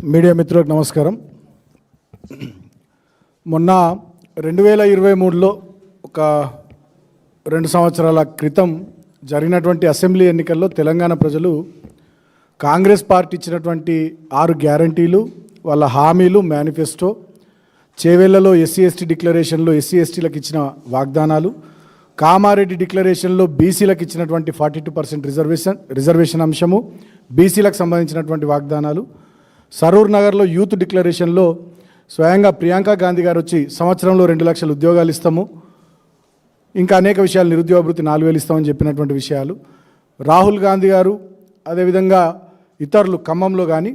Media మిత్రులకు నమస్కారం. మొన్న 2023లో ఒక 2 సంవత్సరాల క్రితం జరిగినటువంటి అసెంబ్లీ ఎన్నికల్లో తెలంగాణ ప్రజలు కాంగ్రెస్ పార్టీ ఇచ్చినటువంటి 6 గ్యారంటీలు, వాళ్ళ హామీలు, మేనిఫెస్టో, చేవెళ్లలో ఎస్సీ ఎస్టీ డిక్లరేషన్లో ఎస్సీ ఎస్టీలకు ఇచ్చిన వాగ్దానాలు, కామారెడ్డి డిక్లరేషన్లో బీసీలకు ఇచ్చినటువంటి 42% రిజర్వేషన్ అంశము, బీసీలకు సంబంధించినటువంటి వాగ్దానాలు, సరూర్ నగర్లో యూత్ డిక్లరేషన్లో స్వయంగా ప్రియాంక గాంధీ గారు వచ్చి సంవత్సరంలో 2 లక్షల ఉద్యోగాలు ఇస్తాము, ఇంకా అనేక విషయాలు, నిరుద్యోగ భృతి 4,000 ఇస్తామని చెప్పినటువంటి విషయాలు, రాహుల్ గాంధీ గారు అదేవిధంగా ఇతరులు ఖమ్మంలో కానీ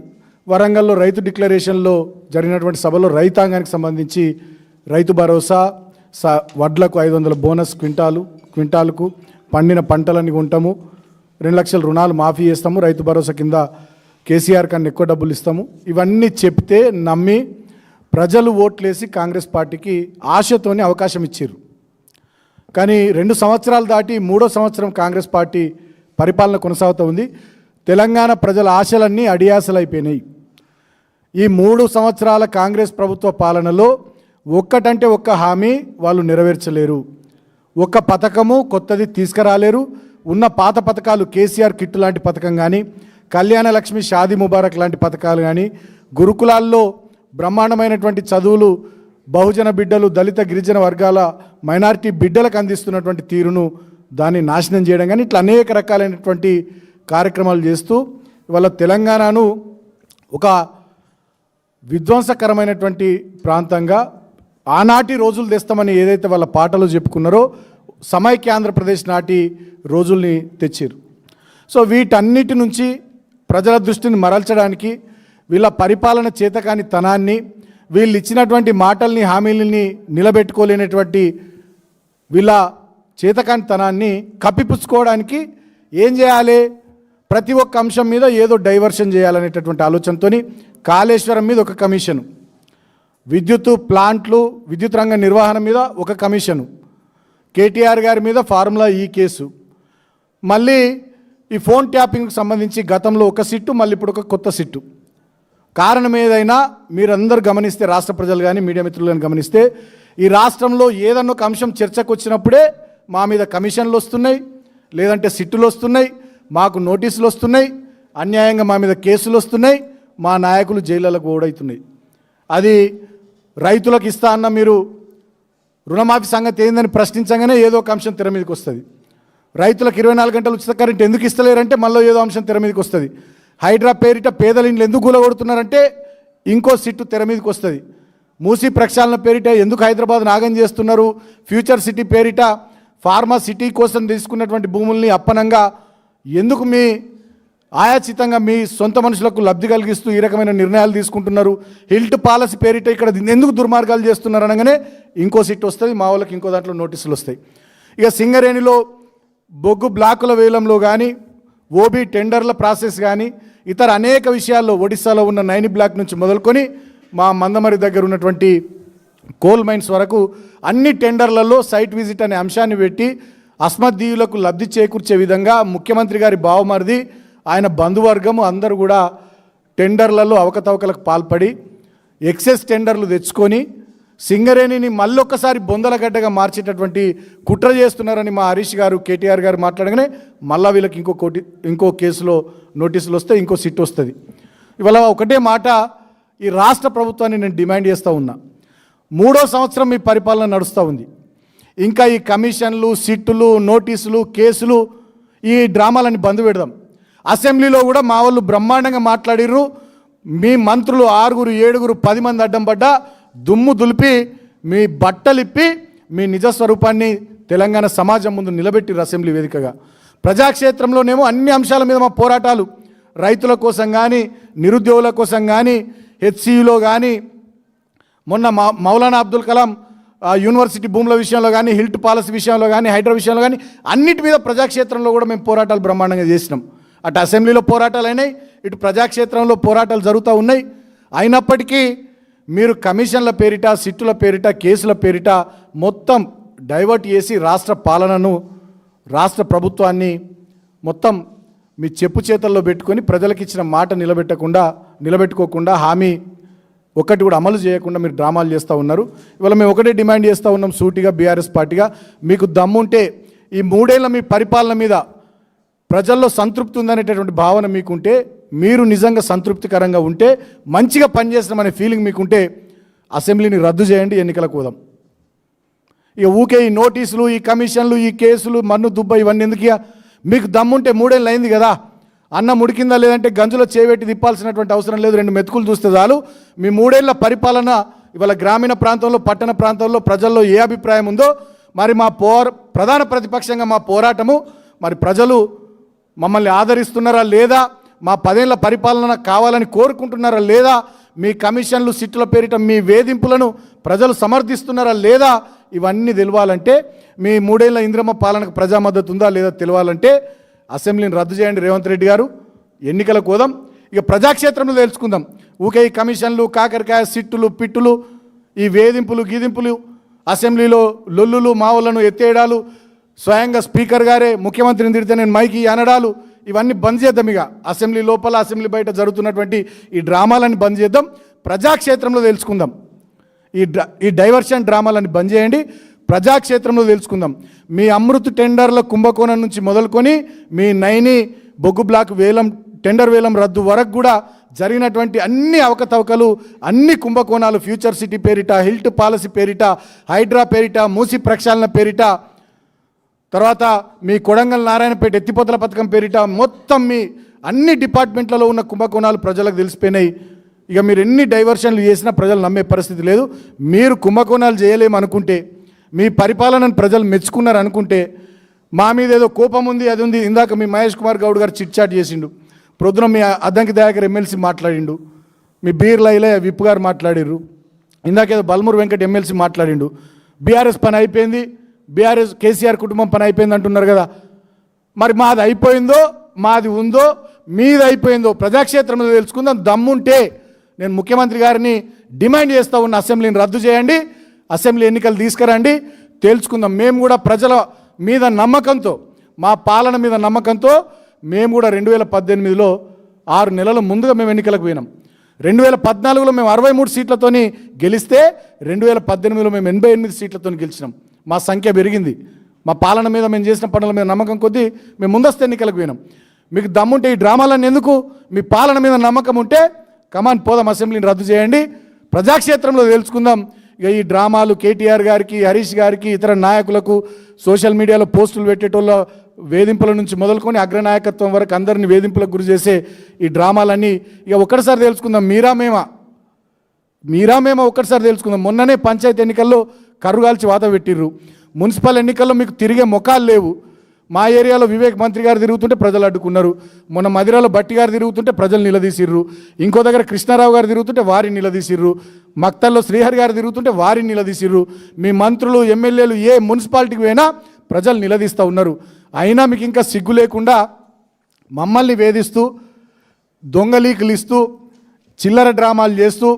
వరంగల్లో రైతు డిక్లరేషన్లో జరిగినటువంటి సభలో రైతాంగానికి సంబంధించి రైతు భరోసా, వడ్లకు 500 బోనస్ క్వింటాలకు, పండిన పంటలని కొంటాము, 2 లక్షల రుణాలు మాఫీ చేస్తాము, రైతు భరోసా కింద కేసీఆర్ కన్నా ఎక్కువ డబ్బులు ఇస్తాము, ఇవన్నీ చెప్తే నమ్మి ప్రజలు ఓట్లేసి కాంగ్రెస్ పార్టీకి ఆశతోని అవకాశం ఇచ్చారు. కానీ 2 సంవత్సరాలు దాటి 3వ సంవత్సరం కాంగ్రెస్ పార్టీ పరిపాలన కొనసాగుతూ ఉంది. తెలంగాణ ప్రజల ఆశలన్నీ అడియాసలు అయిపోయినాయి. ఈ 3 సంవత్సరాల కాంగ్రెస్ ప్రభుత్వ పాలనలో ఒక్కటంటే ఒక్క హామీ వాళ్ళు నెరవేర్చలేరు. ఒక్క పథకము కొత్తది తీసుకురాలేరు. ఉన్న పాత పథకాలు, కేసీఆర్ కిట్టు లాంటి పథకం కానీ, కళ్యాణ లక్ష్మి, షాదీ ముబారక్ లాంటి పథకాలు కానీ, గురుకులాల్లో బ్రహ్మాండమైనటువంటి చదువులు బహుజన బిడ్డలు, దళిత గిరిజన వర్గాల మైనారిటీ బిడ్డలకు అందిస్తున్నటువంటి తీరును దాన్ని నాశనం చేయడం కానీ, ఇట్లా అనేక రకాలైనటువంటి కార్యక్రమాలు చేస్తూ ఇవాళ తెలంగాణను ఒక విధ్వంసకరమైనటువంటి ప్రాంతంగా ఆనాటి రోజులు తెస్తామని ఏదైతే వాళ్ళ పాటలు చెప్పుకున్నారో సమైక్య ఆంధ్రప్రదేశ్ నాటి రోజుల్ని తెచ్చారు. సో వీటన్నిటి నుంచి ప్రజల దృష్టిని మరల్చడానికి, వీళ్ళ పరిపాలన చేతకాని తనాన్ని, వీళ్ళు ఇచ్చినటువంటి మాటల్ని, హామీలని నిలబెట్టుకోలేనటువంటి వీళ్ళ చేతకాని తనాన్ని కప్పిపుచ్చుకోవడానికి ఏం చేయాలి, ప్రతి ఒక్క అంశం మీద ఏదో డైవర్షన్ చేయాలనేటటువంటి ఆలోచనతో కాళేశ్వరం మీద ఒక కమిషను, విద్యుత్ ప్లాంట్లు, విద్యుత్ రంగ నిర్వహణ మీద ఒక కమిషను, కేటీఆర్ గారి మీద ఫార్ములా ఈ కేసు, మళ్ళీ ఈ ఫోన్ ట్యాపింగ్కి సంబంధించి గతంలో ఒక సిట్టు, మళ్ళీ ఇప్పుడు ఒక కొత్త సిట్టు. కారణం ఏదైనా మీరందరూ గమనిస్తే, రాష్ట్ర ప్రజలు కానీ మీడియా మిత్రులు కానీ గమనిస్తే, ఈ రాష్ట్రంలో ఏదన్నా ఒక అంశం చర్చకు వచ్చినప్పుడే మా మీద కమిషన్లు వస్తున్నాయి, లేదంటే సిట్టులు వస్తున్నాయి, మాకు నోటీసులు వస్తున్నాయి, అన్యాయంగా మా మీద కేసులు వస్తున్నాయి, మా నాయకులు జైళ్ళకు ఓడవుతున్నాయి. అది రైతులకు ఇస్తా అన్న మీరు రుణమాఫీ సంగతి ఏందని ప్రశ్నించగానే ఏదో ఒక అంశం తెర మీదకి వస్తుంది. రైతులకు 24 గంటలు ఉచిత కరెంట్ ఎందుకు ఇస్తలేరంటే మళ్ళీ ఏదో అంశం తెర మీదకి వస్తుంది. హైడ్రా పేరిట పేదల ఇండ్లు ఎందుకు కూలగొడుతున్నారంటే ఇంకో సిట్టు తెర మీదకి వస్తుంది. మూసీ ప్రక్షాళన పేరిట ఎందుకు హైదరాబాద్ నాగం చేస్తున్నారు, ఫ్యూచర్ సిటీ పేరిట ఫార్మా సిటీ కోసం తీసుకున్నటువంటి భూముల్ని అప్పనంగా ఎందుకు మీ ఆయాచితంగా మీ సొంత మనుషులకు లబ్ధి కలిగిస్తూ ఈ రకమైన నిర్ణయాలు తీసుకుంటున్నారు, హిల్ట్ పాలసీ పేరిట ఇక్కడ ఎందుకు దుర్మార్గాలు చేస్తున్నారు అనగానే ఇంకో సిట్ వస్తుంది, మా వాళ్ళకి ఇంకో దాంట్లో నోటీసులు వస్తాయి. ఇక సింగరేణిలో బొగ్గు బ్లాకుల వేలంలో కానీ, ఓబీ టెండర్ల ప్రాసెస్ కానీ, ఇతర అనేక విషయాల్లో ఒడిశాలో ఉన్న 9 బ్లాక్ నుంచి మొదలుకొని మా మందమరి దగ్గర ఉన్నటువంటి కోల్ మైన్స్ వరకు అన్ని టెండర్లలో సైట్ విజిట్ అనే అంశాన్ని పెట్టి అస్మద్దీయులకు లబ్ధి చేకూర్చే విధంగా ముఖ్యమంత్రి గారి బావమరిది, ఆయన బంధువర్గము అందరూ కూడా టెండర్లలో అవకతవకలకు పాల్పడి ఎక్సెస్ టెండర్లు తెచ్చుకొని సింగరేణిని మళ్ళొక్కసారి బొందలగడ్డగా మార్చేటటువంటి కుట్ర చేస్తున్నారని మా హరీష్ గారు, కేటీఆర్ గారు మాట్లాడగానే మళ్ళీ వీళ్ళకి ఇంకో కేసులో నోటీసులు వస్తాయి, ఇంకో సిట్ వస్తుంది. ఇవాళ ఒకటే మాట ఈ రాష్ట్ర ప్రభుత్వాన్ని నేను డిమాండ్ చేస్తూ ఉన్నా. 3వ సంవత్సరం మీ పరిపాలన నడుస్తూ ఉంది. ఇంకా ఈ కమిషన్లు, సిట్టులు, నోటీసులు, కేసులు, ఈ డ్రామాలని బంద్ పెడదాం. అసెంబ్లీలో కూడా మా వాళ్ళు బ్రహ్మాండంగా మాట్లాడిర్రు. మీ మంత్రులు 6, 7, 10 మంది అడ్డం పడ్డా దుమ్ము దులిపి మీ బట్టలిప్పి మీ నిజస్వరూపాన్ని తెలంగాణ సమాజం ముందు నిలబెట్టిర్రు అసెంబ్లీ వేదికగా. ప్రజాక్షేత్రంలోనేమో అన్ని అంశాల మీద మా పోరాటాలు, రైతుల కోసం కానీ, నిరుద్యోగుల కోసం కానీ, హెచ్సియులో కానీ, మొన్న మౌలానా అబ్దుల్ కలాం యూనివర్సిటీ భూముల విషయంలో కానీ, హిల్ట్ పాలసీ విషయంలో కానీ, హైడ్రా విషయంలో కానీ అన్నిటి మీద ప్రజాక్షేత్రంలో కూడా మేము పోరాటాలు బ్రహ్మాండంగా చేసినాం. అటు అసెంబ్లీలో పోరాటాలు అయినాయి, ఇటు ప్రజాక్షేత్రంలో పోరాటాలు జరుగుతూ ఉన్నాయి. అయినప్పటికీ మీరు కమిషన్ల పేరిట, సిట్టుల పేరిట, కేసుల పేరిట మొత్తం డైవర్ట్ చేసి రాష్ట్ర పాలనను, రాష్ట్ర ప్రభుత్వాన్ని మొత్తం మీ చెప్పు చేతల్లో పెట్టుకొని ప్రజలకు ఇచ్చిన మాట నిలబెట్టకుండా నిలబెట్టుకోకుండా హామీ ఒక్కటి కూడా అమలు చేయకుండా మీరు డ్రామాలు చేస్తూ ఉన్నారు. ఇవాళ మేము ఒకటే డిమాండ్ చేస్తూ ఉన్నాం సూటిగా బీఆర్ఎస్ పార్టీగా, మీకు దమ్ముంటే ఈ 3 ఏళ్ల మీ పరిపాలన మీద ప్రజల్లో సంతృప్తి ఉందనేటటువంటి భావన మీకుంటే, మీరు నిజంగా సంతృప్తికరంగా ఉంటే, మంచిగా పనిచేస్తున్నామనే ఫీలింగ్ మీకుంటే అసెంబ్లీని రద్దు చేయండి, ఎన్నికలకు పోదాం. ఇక ఊకే ఈ నోటీసులు, ఈ కమిషన్లు, ఈ కేసులు, మన్ను దుబ్బ ఇవన్నీ ఎందుకు? మీకు దమ్ముంటే 3 ఏళ్ళు అయింది కదా, అన్నం ఉడికిందా లేదంటే గంజులో చేపెట్టి తిప్పాల్సినటువంటి అవసరం లేదు, 2 మెతుకులు చూస్తే చాలు. మీ 3 ఏళ్ల పరిపాలన ఇవాళ గ్రామీణ ప్రాంతంలో, పట్టణ ప్రాంతంలో ప్రజల్లో ఏ అభిప్రాయం ఉందో, మరి మా ప్రధాన ప్రతిపక్షంగా మా పోరాటము, మరి ప్రజలు మమ్మల్ని ఆదరిస్తున్నారా లేదా, మా 10 ఏళ్ల పరిపాలన కావాలని కోరుకుంటున్నారా లేదా, మీ కమిషన్లు, సిట్టుల పేరిట మీ వేధింపులను ప్రజలు సమర్థిస్తున్నారా లేదా, ఇవన్నీ తెలవాలంటే, మీ 3 ఏళ్ల ఇంద్రమ్మ పాలనకు ప్రజా మద్దతు ఉందా లేదా తెలవాలంటే అసెంబ్లీని రద్దు చేయండి రేవంత్ రెడ్డి గారు, ఎన్నికలకు పోదాం. ఇక ప్రజాక్షేత్రంలో తెలుసుకుందాం. ఊకే ఈ కమిషన్లు, కాకరకాయ, సిట్టులు, పిట్టులు, ఈ వేధింపులు, గీదింపులు, అసెంబ్లీలో లొల్లులు, మావులను ఎత్తేయడాలు, స్వయంగా స్పీకర్ గారే ముఖ్యమంత్రిని తిడితే నేను మైకి అనడాలు, ఇవన్నీ బంద్ చేద్దాం. ఇక అసెంబ్లీ లోపల, అసెంబ్లీ బయట జరుగుతున్నటువంటి ఈ డ్రామాలని బంద్ చేద్దాం, ప్రజాక్షేత్రంలో తెలుసుకుందాం. ఈ డైవర్షన్ డ్రామాలని బంద్ చేయండి, ప్రజాక్షేత్రంలో తెలుసుకుందాం. మీ అమృత్ టెండర్ల కుంభకోణం నుంచి మొదలుకొని మీ నైని బొగ్గు బ్లాక్ వేలం, టెండర్ వేలం రద్దు వరకు కూడా జరిగినటువంటి అన్ని అవకతవకలు, అన్ని కుంభకోణాలు, ఫ్యూచర్ సిటీ పేరిట, హిల్ట్ పాలసీ పేరిట, హైడ్రా పేరిట, మూసి ప్రక్షాళన పేరిట, తర్వాత మీ కొడంగల్ నారాయణపేట ఎత్తిపోతల పథకం పేరిట, మొత్తం మీ అన్ని డిపార్ట్మెంట్లలో ఉన్న కుంభకోణాలు ప్రజలకు తెలిసిపోయినాయి. ఇక మీరు ఎన్ని డైవర్షన్లు చేసినా ప్రజలు నమ్మే పరిస్థితి లేదు. మీరు కుంభకోణాలు చేయలేమనుకుంటే, మీ పరిపాలనను ప్రజలు మెచ్చుకున్నారు అనుకుంటే, మా మీద ఏదో కోపం ఉంది, అది ఉంది. ఇందాక మీ మహేష్ కుమార్ గౌడ్ గారు చిట్చాట్ చేసిండు, ప్రొద్దున మీ అద్దంకి దయాకర్ ఎమ్మెల్సీ మాట్లాడిండు, మీ బీర్లైలే విప్ గారు మాట్లాడిర్రు, ఇందాకేదో బల్మూరు వెంకట ఎమ్మెల్సీ మాట్లాడిండు. బీఆర్ఎస్ పని అయిపోయింది, బీఆర్ఎస్ కేసీఆర్ కుటుంబం పని అయిపోయింది అంటున్నారు కదా. మరి మాది అయిపోయిందో, మాది ఉందో, మీది అయిపోయిందో ప్రజాక్షేత్రంలో తెలుసుకుందాం. దమ్ముంటే నేను ముఖ్యమంత్రి గారిని డిమాండ్ చేస్తూ ఉన్న, అసెంబ్లీని రద్దు చేయండి, అసెంబ్లీ ఎన్నికలు తీసుకురండి, తేల్చుకుందాం. మేము కూడా ప్రజల మీద నమ్మకంతో, మా పాలన మీద నమ్మకంతో మేము కూడా 2018లో 6 నెలల ముందుగా మేము ఎన్నికలకు పోయినాం. 2014లో మేము 63 సీట్లతోని గెలిస్తే 2018లో మేము 88 సీట్లతో గెలిచినాం. మా సంఖ్య పెరిగింది. మా పాలన మీద మేము చేసిన పనుల మీద నమ్మకం కొద్దీ మేము ముందస్తు ఎన్నికలకు పోయినాం. మీకు దమ్ముంటే ఈ డ్రామాలన్నీ ఎందుకు? మీ పాలన మీద నమ్మకం ఉంటే కమాన్ పోదాం, అసెంబ్లీని రద్దు చేయండి, ప్రజాక్షేత్రంలో తెలుసుకుందాం. ఇక ఈ డ్రామాలు కేటీఆర్ గారికి, హరీష్ గారికి, ఇతర నాయకులకు సోషల్ మీడియాలో పోస్టులు పెట్టేటోళ్ళ వేధింపుల నుంచి మొదలుకొని అగ్రనాయకత్వం వరకు అందరినీ వేధింపులకు గురి చేసే ఈ డ్రామాలన్నీ ఇక ఒక్కటిసారి తెలుసుకుందాం. మీరా మేమా ఒక్కటిసారి తెలుసుకుందాం. మొన్ననే పంచాయతీ ఎన్నికల్లో కర్రుగాల్చి వాత పెట్టిర్రు. మున్సిపల్ ఎన్నికల్లో మీకు తిరిగే ముఖాలు లేవు. మా ఏరియాలో వివేక్ మంత్రి గారు తిరుగుతుంటే ప్రజలు అడ్డుకున్నారు. మొన్న మదిరాలో బట్టి గారు తిరుగుతుంటే ప్రజలు నిలదీసిర్రు. ఇంకో దగ్గర కృష్ణారావు గారు తిరుగుతుంటే వారిని నిలదీసిర్రు. మక్తల్లో శ్రీహరి గారు తిరుగుతుంటే వారిని నిలదీసిర్రు. మీ మంత్రులు, ఎమ్మెల్యేలు ఏ మున్సిపాలిటీకి పోయినా ప్రజలు నిలదీస్తూ ఉన్నారు. అయినా మీకు ఇంకా సిగ్గు లేకుండా మమ్మల్ని వేధిస్తూ, దొంగ లీకులు ఇస్తూ, చిల్లర డ్రామాలు చేస్తూ,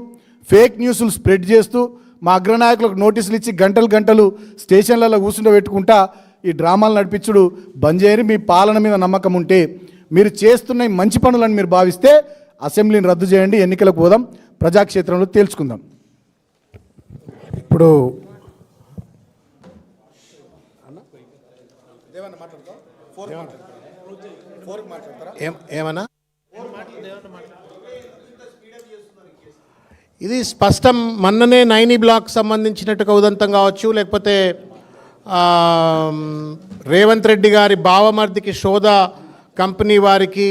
ఫేక్ న్యూస్లు స్ప్రెడ్ చేస్తూ, మా అగ్రనాయకులకు నోటీసులు ఇచ్చి గంటలు స్టేషన్లలో కూర్చుండబెట్టుకుంటా ఈ డ్రామాలు నడిపించుడు బంద్ చేయని. మీ పాలన మీద నమ్మకం ఉంటే, మీరు చేస్తున్న మంచి పనులను మీరు భావిస్తే అసెంబ్లీని రద్దు చేయండి, ఎన్నికలకు పోదాం, ప్రజాక్షేత్రంలో తేల్చుకుందాం. ఇప్పుడు ఏమన్నా ఇది స్పష్టం. మొన్ననే నైని బ్లాక్ సంబంధించినట్టుగా ఉదంతం కావచ్చు, లేకపోతే రేవంత్ రెడ్డి గారి బావమర్దికి షోదా కంపెనీ వారికి